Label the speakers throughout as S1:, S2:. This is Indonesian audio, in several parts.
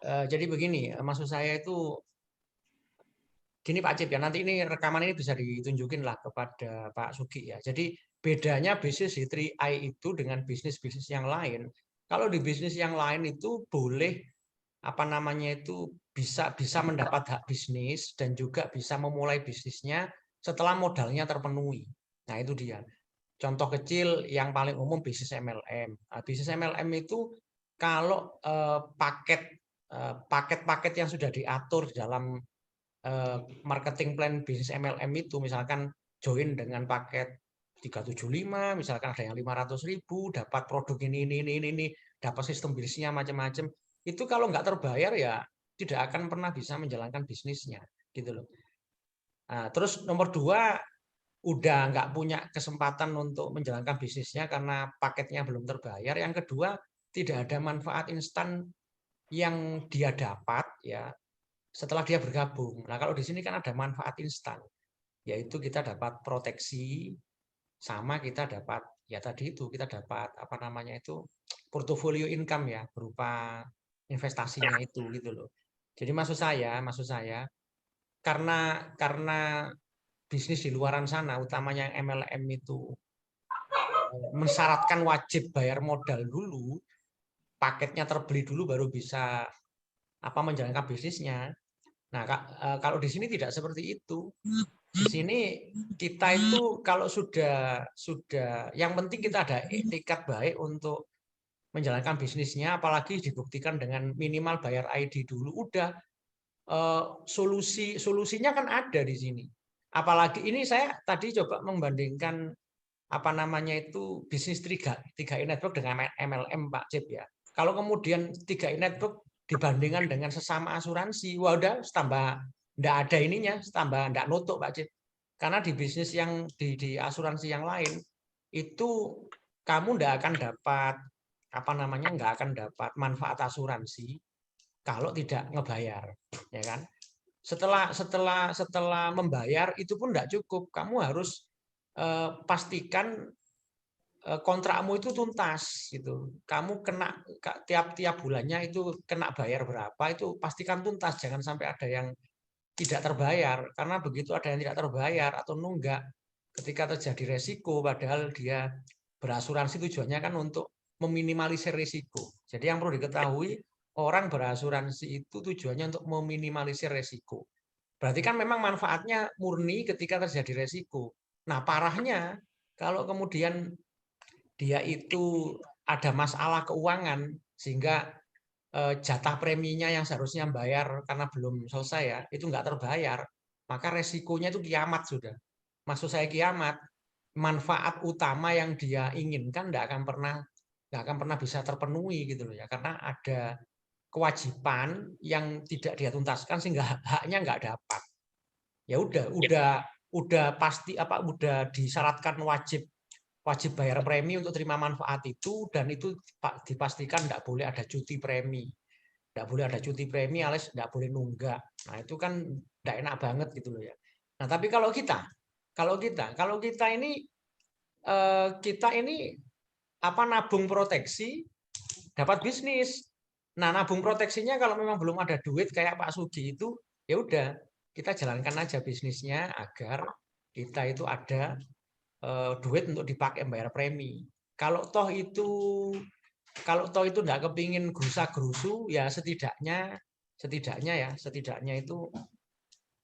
S1: Jadi begini, maksud saya itu gini Pak Cip ya, nanti ini rekaman ini bisa ditunjukin lah kepada Pak Sugi ya. Jadi bedanya bisnis di 3i itu dengan bisnis-bisnis yang lain. Kalau di bisnis yang lain itu boleh apa namanya itu bisa bisa mendapat hak bisnis dan juga bisa memulai bisnisnya setelah modalnya terpenuhi. Nah, itu dia. Contoh kecil yang paling umum bisnis MLM. Nah, bisnis MLM itu kalau paket-paket yang sudah diatur dalam marketing plan bisnis MLM itu, misalkan join dengan paket 375, misalkan ada yang 500.000, dapat produk ini, dapat sistem bisnisnya macam-macam. Itu kalau nggak terbayar ya tidak akan pernah bisa menjalankan bisnisnya, gitu loh. Nah, terus nomor dua, udah nggak punya kesempatan untuk menjalankan bisnisnya karena paketnya belum terbayar. Yang kedua, tidak ada manfaat instan yang dia dapat ya setelah dia bergabung. Nah, kalau di sini kan ada manfaat instan, yaitu kita dapat proteksi sama kita dapat ya tadi itu kita dapat apa namanya itu portofolio income ya berupa investasinya itu gitu loh. Jadi maksud saya karena bisnis di luaran sana utamanya MLM itu mensyaratkan wajib bayar modal dulu, paketnya terbeli dulu baru bisa apa menjalankan bisnisnya. Nah, kalau di sini tidak seperti itu. Di sini kita itu kalau sudah yang penting kita ada etikat baik untuk menjalankan bisnisnya, apalagi dibuktikan dengan minimal bayar ID dulu. Udah solusinya kan ada di sini. Apalagi ini saya tadi coba membandingkan apa namanya itu bisnis 3i Network dengan MLM Pak Cip ya. Kalau kemudian 3i Network dibandingkan dengan sesama asuransi, wah udah tambah enggak ada ininya, tambah enggak nutup Pak Cip. Karena di bisnis yang di asuransi yang lain itu kamu enggak akan dapat apa namanya enggak akan dapat manfaat asuransi kalau tidak ngebayar, ya kan? Setelah membayar itu pun enggak cukup. Kamu harus pastikan kontrakmu itu tuntas gitu. Kamu kena tiap bulannya itu kena bayar berapa itu pastikan tuntas, jangan sampai ada yang tidak terbayar karena begitu ada yang tidak terbayar atau nunggak ketika terjadi resiko padahal dia berasuransi tujuannya kan untuk meminimalisir risiko. Jadi yang perlu diketahui orang berasuransi itu tujuannya untuk meminimalisir resiko. Berarti kan memang manfaatnya murni ketika terjadi resiko. Nah, parahnya kalau kemudian dia itu ada masalah keuangan sehingga jatah preminya yang seharusnya bayar karena belum selesai ya, itu nggak terbayar, maka resikonya itu kiamat sudah. Maksud saya kiamat, manfaat utama yang dia inginkan nggak akan pernah bisa terpenuhi gitu loh ya, karena ada kewajiban yang tidak dia tuntaskan sehingga haknya nggak dapat. Ya udah pasti apa udah disyaratkan wajib wajib bayar premi untuk terima manfaat itu dan itu dipastikan tidak boleh ada cuti premi. Tidak boleh ada cuti premi alias tidak boleh nunggak. Nah, itu kan tidak enak banget gitu loh ya. Nah, tapi kalau kita ini apa nabung proteksi dapat bisnis. Nah, nabung proteksinya kalau memang belum ada duit kayak Pak Sugi itu, ya udah kita jalankan aja bisnisnya agar kita itu ada duit untuk dipakai bayar premi. Kalau toh itu nggak kepingin gerusa-gerusu ya setidaknya itu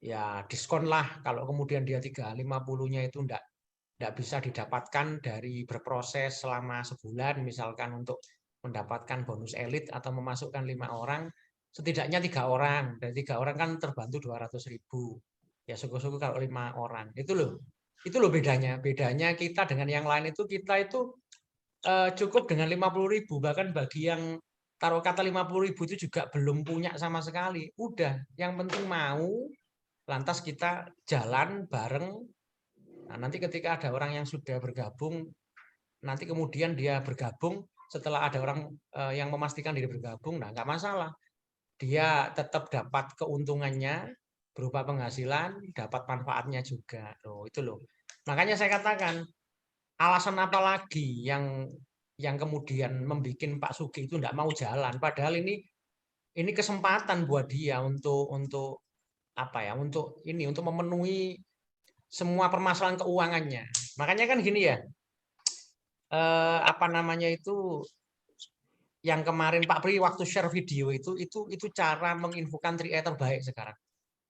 S1: ya diskon lah kalau kemudian dia 350-nya itu nggak bisa didapatkan dari berproses selama sebulan misalkan untuk mendapatkan bonus elit atau memasukkan 5 orang setidaknya 3 orang dari 3 orang kan terbantu 200.000 ya syukur-syukur kalau 5 orang itu loh bedanya kita dengan yang lain itu kita itu cukup dengan 50.000 bahkan bagi yang taruh kata 50.000 itu juga belum punya sama sekali udah yang penting mau lantas kita jalan bareng. Nah, nanti ketika ada orang yang sudah bergabung nanti kemudian dia bergabung setelah ada orang yang memastikan diri bergabung nah nggak masalah dia tetap dapat keuntungannya berupa penghasilan dapat manfaatnya juga loh itu loh makanya saya katakan alasan apa lagi yang kemudian membuat Pak Sugi itu tidak mau jalan padahal ini ini kesempatan buat dia untuk apa ya? Untuk memenuhi semua permasalahan keuangannya. Makanya kan gini ya, apa namanya itu yang kemarin Pak Pri waktu share video itu cara menginfokan 3i terbaik sekarang.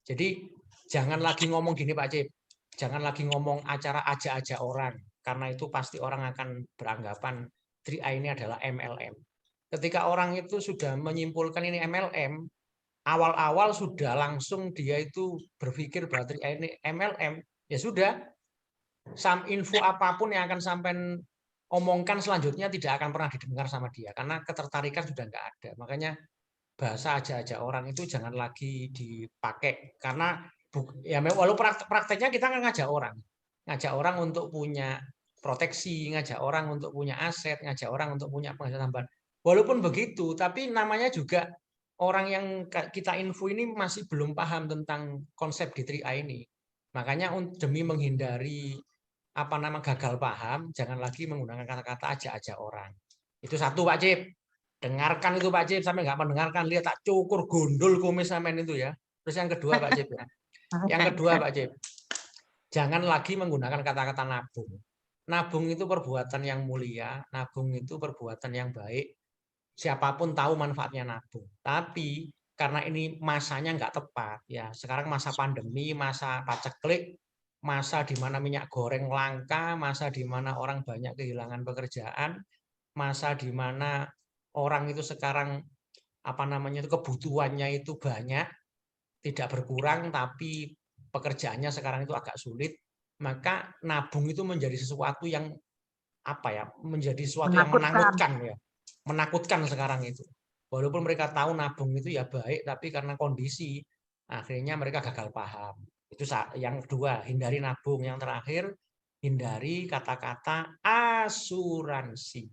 S1: Jadi jangan lagi ngomong gini Pak Cip, jangan lagi ngomong acara ajak-ajak orang, karena itu pasti orang akan beranggapan 3i ini adalah MLM. Ketika orang itu sudah menyimpulkan ini MLM, awal-awal sudah langsung dia itu berpikir bahwa 3i ini MLM, ya sudah, info apapun yang akan sampai omongkan selanjutnya tidak akan pernah didengar sama dia, karena ketertarikan sudah nggak ada. Makanya bahasa ajak-ajak orang itu jangan lagi dipakai, karena ya walau prakteknya kita kan ngajak orang untuk punya proteksi, ngajak orang untuk punya aset, ngajak orang untuk punya penghasilan tambahan. Walaupun begitu, tapi namanya juga orang yang kita info ini masih belum paham tentang konsep di 3i ini. Makanya demi menghindari apa nama gagal paham, jangan lagi menggunakan kata-kata ajak-ajak orang. Itu satu Pak Cip. Dengarkan itu Pak Cip, sampai nggak mendengarkan, lihat tak cukur gondol kumis sampean itu ya. Terus yang kedua Pak Cip ya. Yang kedua Pak Cip, jangan lagi menggunakan kata-kata nabung. Nabung itu perbuatan yang mulia, nabung itu perbuatan yang baik. Siapapun tahu manfaatnya nabung. Tapi karena ini masanya nggak tepat, ya sekarang masa pandemi, masa paceklik, masa di mana minyak goreng langka, masa di mana orang banyak kehilangan pekerjaan, masa di mana orang itu sekarang apa namanya itu kebutuhannya itu banyak, tidak berkurang, tapi pekerjaannya sekarang itu agak sulit, maka nabung itu menjadi sesuatu yang apa ya, menjadi sesuatu yang
S2: Menakutkan.
S1: menakutkan ya, menakutkan sekarang itu. Walaupun mereka tahu nabung itu ya baik, tapi karena kondisi akhirnya mereka gagal paham. Itu yang kedua, hindari nabung. Yang terakhir, hindari kata-kata asuransi.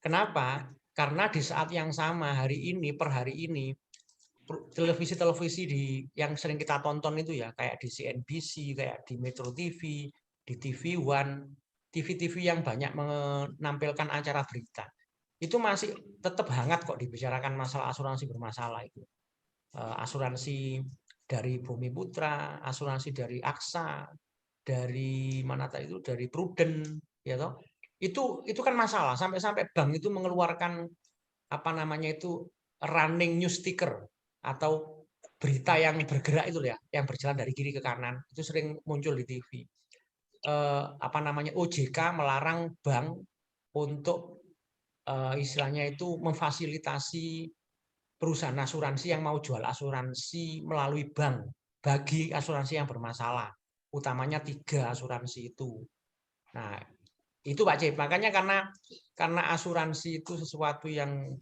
S1: Kenapa? Karena di saat yang sama hari ini, per hari ini, televisi-televisi yang sering kita tonton itu ya, kayak di CNBC, kayak di Metro TV, di TV One, TV-TV yang banyak menampilkan acara berita, itu masih tetap hangat kok dibicarakan masalah asuransi bermasalah itu. Asuransi dari Bumi Putra, asuransi dari AXA, dari mana tadi itu, dari Prudent, ya toh. Itu kan masalah, sampai-sampai bank itu mengeluarkan apa namanya itu running news sticker atau berita yang bergerak itu ya, yang berjalan dari kiri ke kanan, itu sering muncul di TV. Apa namanya, OJK melarang bank untuk istilahnya itu memfasilitasi perusahaan asuransi yang mau jual asuransi melalui bank bagi asuransi yang bermasalah, utamanya 3 asuransi itu. Nah, itu Pak Cip. Makanya karena asuransi itu sesuatu yang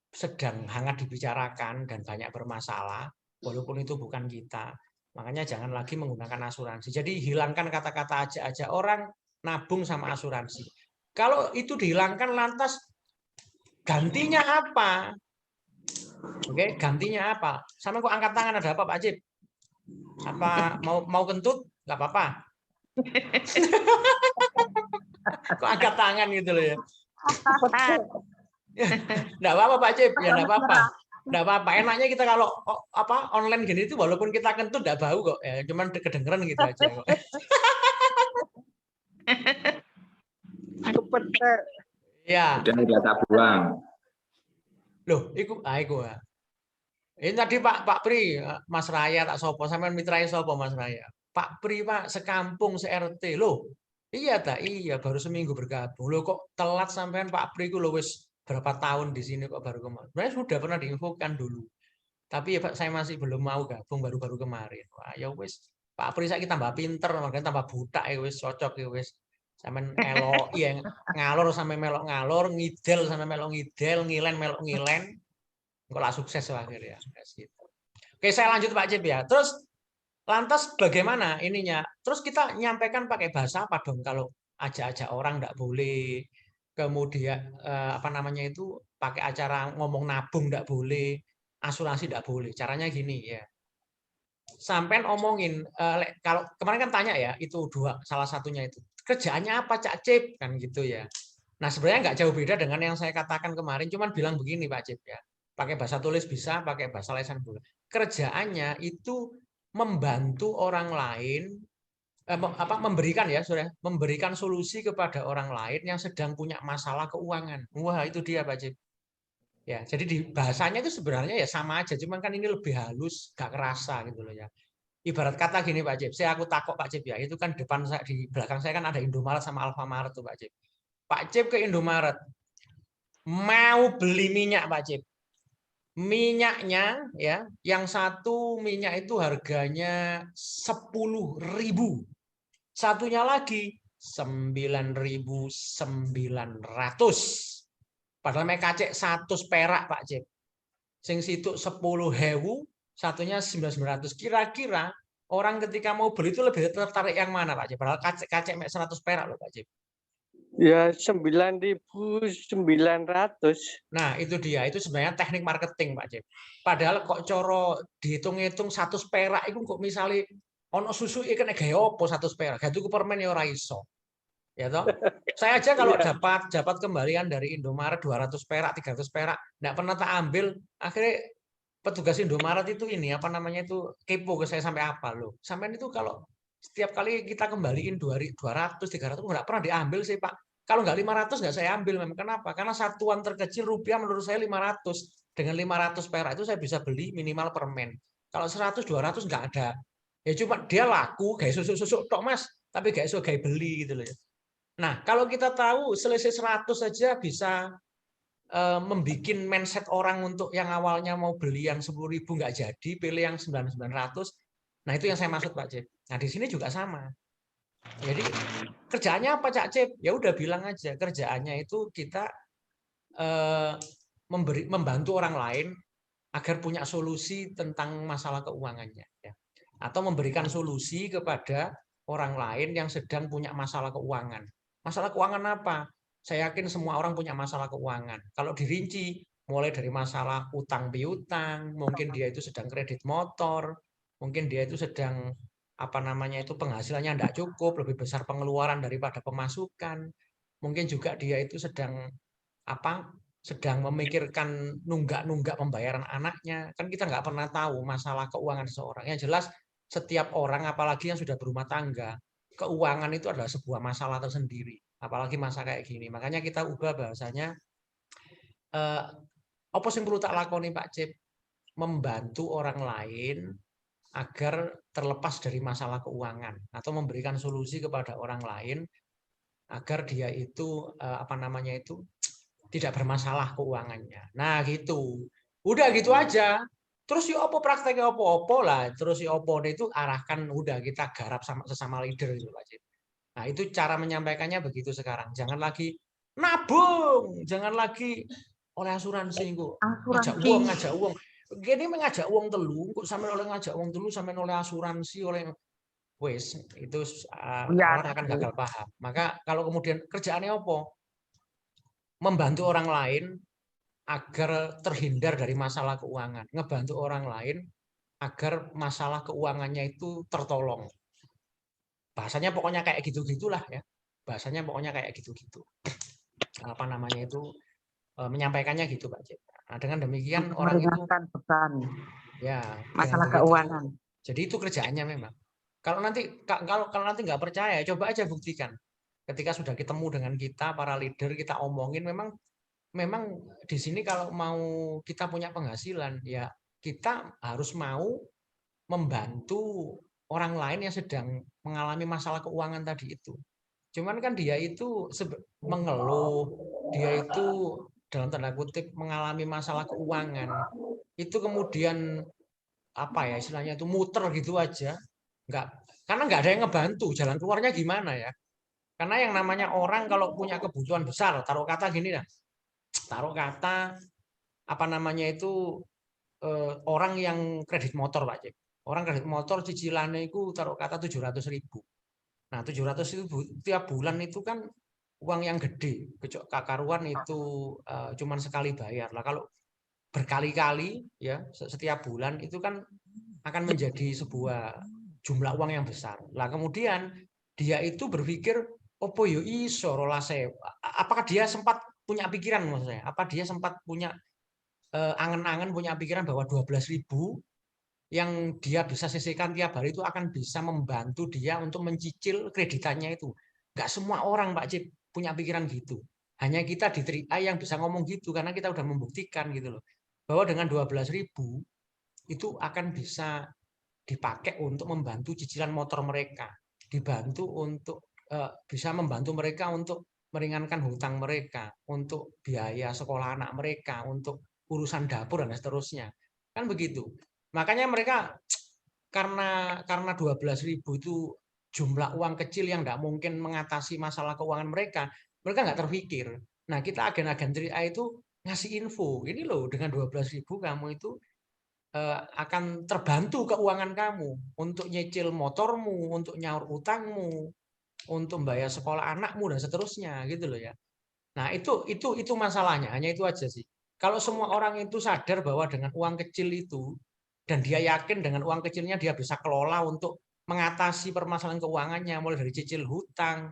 S1: sedang hangat dibicarakan dan banyak bermasalah, walaupun itu bukan kita. Makanya jangan lagi menggunakan asuransi. Jadi hilangkan kata-kata ajak-ajak orang, nabung sama asuransi. Kalau itu dihilangkan lantas gantinya apa? Oke, gantinya apa? Sama kok angkat tangan, ada apa Pak Cip? Apa mau kentut? Nggak apa-apa. Kok angkat tangan gitu loh ya. Nggak apa-apa Pak Cip, ya nggak apa-apa. Nggak apa-apa. Enaknya kita kalau apa online gini itu walaupun kita kentut nggak bau kok, ya cuman kedengeran gitu aja kok. Ya.
S3: Udah tak buang.
S1: Loh, iku ya. Ini tadi Pak Pri, Mas Raya tak sopo, sampean mitrai sopo Mas Raya. Pak Pri Pak, sekampung se-RT. Loh, iya tak? Iya, baru seminggu bergabung. Loh kok telat sampean Pak Pri ku lo wis berapa tahun di sini kok baru kemarin. Sebenarnya sudah pernah diinfokan dulu. Tapi ya Pak, saya masih belum mau gabung baru-baru kemarin. Wah, ya wis. Pak Pri saya tambah pinter, makanya tambah buta ya wis, cocok ya wis. Sampean elok iya ngalor sampai melok ngalor, ngidel sampai melok ngidel, ngilen melok ngilen. Kok lah sukses akhirnya. Gitu. Oke, saya lanjut Pak Cip ya. Terus lantas bagaimana ininya? Terus kita nyampaikan pakai bahasa apa dong kalau ajak-ajak orang enggak boleh. Kemudian apa namanya itu pakai acara ngomong nabung enggak boleh, asuransi enggak boleh. Caranya gini ya. Sampai omongin kalau kemarin kan tanya ya, itu dua salah satunya itu. Kerjaannya apa Cak Cip kan gitu ya. Nah, sebenarnya nggak jauh beda dengan yang saya katakan kemarin, cuman bilang begini Pak Cip ya. pakai bahasa tulis bisa, pakai bahasa lisan juga. Kerjaannya itu membantu orang lain, memberikan ya, sudah memberikan solusi kepada orang lain yang sedang punya masalah keuangan. Wah, itu dia Pak Cip. Ya, jadi di bahasanya itu sebenarnya ya sama aja, cuman kan ini lebih halus, gak kerasa gitu loh ya. Ibarat kata gini Pak Cip, aku takut Pak Cip ya, itu kan depan saya, di belakang saya kan ada Indomaret sama Alfamaret tuh Pak Cip. Pak Cip ke Indomaret, mau beli minyak Pak Cip. Minyaknya ya, yang satu minyak itu harganya 10.000. Satunya lagi 9.900. Padahal mek kacek 100 perak Pak Cip. Sing situ 10.000, satunya 9.900. Kira-kira orang ketika mau beli itu lebih tertarik yang mana Pak Cip? Padahal kacek mek 100 perak loh Pak Cip.
S2: Ya 9.900.
S1: Nah, itu dia. Itu sebenarnya teknik marketing, Pak Cip. Padahal kok coro dihitung-hitung 100 perak itu kok misalnya ono susu ikan gaya opo 100 perak. Gak tuku permen ya ora iso. Ya toh? Saya aja kalau
S2: Iya.
S1: dapat kembalian dari Indomaret 200 perak, 300 perak, enggak pernah tak ambil. Akhirnya petugas Indomaret itu ini apa namanya itu kepo ke saya sampai apa loh. Sampai itu kalau setiap kali kita kembaliin 200, 300 enggak pernah diambil sih, Pak. Kalau nggak 500 nggak saya ambil memang. Kenapa? Karena satuan terkecil rupiah menurut saya 500. Dengan 500 perak itu saya bisa beli minimal permen. Kalau 100, 200 nggak ada. Ya cuma dia laku, kayak susuk-susuk tok Mas. Tapi gak iso kayak beli gitu loh ya. Nah, kalau kita tahu selisih 100 saja bisa membuat mindset orang untuk yang awalnya mau beli yang 10.000 nggak jadi, pilih yang 9.900. Nah, itu yang saya maksud Pak Cip. Nah, di sini juga sama. Jadi kerjaannya apa Cak Cip? Ya udah bilang aja, kerjaannya itu kita membantu orang lain agar punya solusi tentang masalah keuangannya ya. Atau memberikan solusi kepada orang lain yang sedang punya masalah keuangan. Masalah keuangan apa? Saya yakin semua orang punya masalah keuangan. Kalau dirinci, mulai dari masalah utang piutang, mungkin dia itu sedang kredit motor, mungkin dia itu sedang apa namanya itu penghasilannya tidak cukup, lebih besar pengeluaran daripada pemasukan. Mungkin juga dia itu sedang apa sedang memikirkan nunggak-nunggak pembayaran anaknya. Kan kita nggak pernah tahu masalah keuangan seseorang. Yang jelas setiap orang, apalagi yang sudah berumah tangga, keuangan itu adalah sebuah masalah tersendiri. Apalagi masa kayak gini. Makanya kita ubah bahasanya, apa sing perlu tak lakoni Pak Cip? Membantu orang lain agar terlepas dari masalah keuangan. Atau memberikan solusi kepada orang lain agar dia itu, apa namanya itu, tidak bermasalah keuangannya. Nah gitu. Udah gitu aja. Terus ya opo prakteknya opo-opo lah. Terus ya opo itu arahkan udah kita garap sama sesama leader itu Pak Cip. Nah itu cara menyampaikannya begitu sekarang. Jangan lagi nabung, jangan lagi oleh asuransi kok
S3: Asuransi.
S1: ngajak uang. Gini mengajak uang telu, kok sampai oleh ngajak uang telu, sampai oleh asuransi, oleh wes itu
S3: Ya,
S1: orang akan gagal paham. Maka kalau kemudian kerjaannya opo? Membantu orang lain agar terhindar dari masalah keuangan, ngebantu orang lain agar masalah keuangannya itu tertolong. Bahasanya pokoknya kayak gitu-gitulah ya. Bahasanya pokoknya kayak gitu-gitu. Apa namanya itu menyampaikannya gitu Pak Cip. Nah, dengan demikian orang itu
S3: meringankan beban
S1: ya
S3: masalah
S1: dengan begitu.
S3: keuangan.
S1: Jadi itu kerjaannya memang. Kalau nanti nggak percaya, coba aja buktikan. Ketika sudah ketemu dengan kita para leader, kita omongin memang di sini kalau mau kita punya penghasilan ya kita harus mau membantu orang lain yang sedang mengalami masalah keuangan tadi itu. Cuman kan dia itu mengeluh, dia itu dalam tanda kutip mengalami masalah keuangan. Itu kemudian apa ya istilahnya itu muter gitu aja. Enggak, karena nggak ada yang ngebantu. Jalan keluarnya gimana ya? Karena yang namanya orang kalau punya kebutuhan besar, taruh kata gini dah, taruh kata apa namanya itu orang yang kredit motor Pak Cik. Orang kredit motor cicilannya itu taruh kata 700.000. Nah 700 itu tiap bulan itu kan uang yang gede. Kakaruan itu cuman sekali bayar. Lah kalau berkali-kali ya setiap bulan itu kan akan menjadi sebuah jumlah uang yang besar. Lah kemudian dia itu berpikir opo yo iso rolas saya. Apakah dia sempat punya pikiran maksud saya? Apa dia sempat punya angen-angen punya pikiran bahwa 12.000 yang dia bisa sisihkan tiap hari itu akan bisa membantu dia untuk mencicil kreditannya itu. Nggak semua orang Pak Cip punya pikiran gitu. Hanya kita di 3i yang bisa ngomong gitu karena kita udah membuktikan gitu loh. Bahwa dengan 12.000 itu akan bisa dipakai untuk membantu cicilan motor mereka, dibantu untuk bisa membantu mereka untuk meringankan hutang mereka, untuk biaya sekolah anak mereka, untuk urusan dapur dan seterusnya. Kan begitu. Makanya mereka karena 12.000 itu jumlah uang kecil yang tidak mungkin mengatasi masalah keuangan mereka, mereka nggak terpikir. Nah, kita agen-agen 3i itu ngasih info, ini loh dengan 12.000 kamu itu akan terbantu keuangan kamu untuk nyicil motormu, untuk nyaur utangmu, untuk membayar sekolah anakmu dan seterusnya gitu loh ya. Nah, itu masalahnya, hanya itu aja sih. Kalau semua orang itu sadar bahwa dengan uang kecil itu dan dia yakin dengan uang kecilnya dia bisa kelola untuk mengatasi permasalahan keuangannya mulai dari cicil hutang,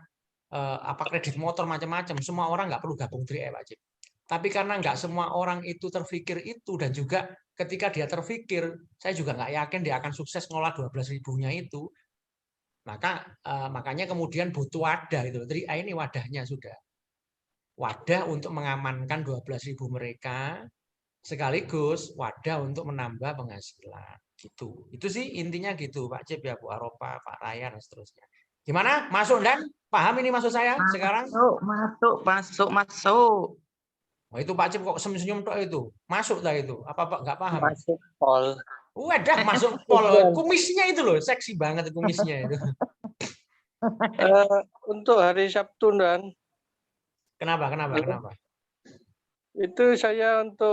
S1: apa kredit motor macam-macam, semua orang nggak perlu gabung 3i Pak Cip. Tapi karena nggak semua orang itu terpikir itu dan juga ketika dia terpikir, saya juga nggak yakin dia akan sukses ngolah 12.000-nya itu. Makanya kemudian butuh wadah itu. 3i ini wadahnya sudah. Wadah untuk mengamankan 12.000 mereka sekaligus wadah untuk menambah penghasilan. Gitu. Itu sih intinya gitu, Pak Cip ya, Bu Aropa, Pak Raya dan seterusnya. Gimana? Masuk dan paham ini maksud saya sekarang?
S2: Masuk.
S1: Oh, itu Pak Cip kok senyum-senyum tok itu. Masuk lah itu. Apa Pak nggak paham?
S2: Masuk pol.
S1: Wadah masuk pol. Kumisnya itu loh, seksi banget kumisnya itu.
S2: Untuk hari Sabtu dan
S1: Kenapa?
S2: itu saya untuk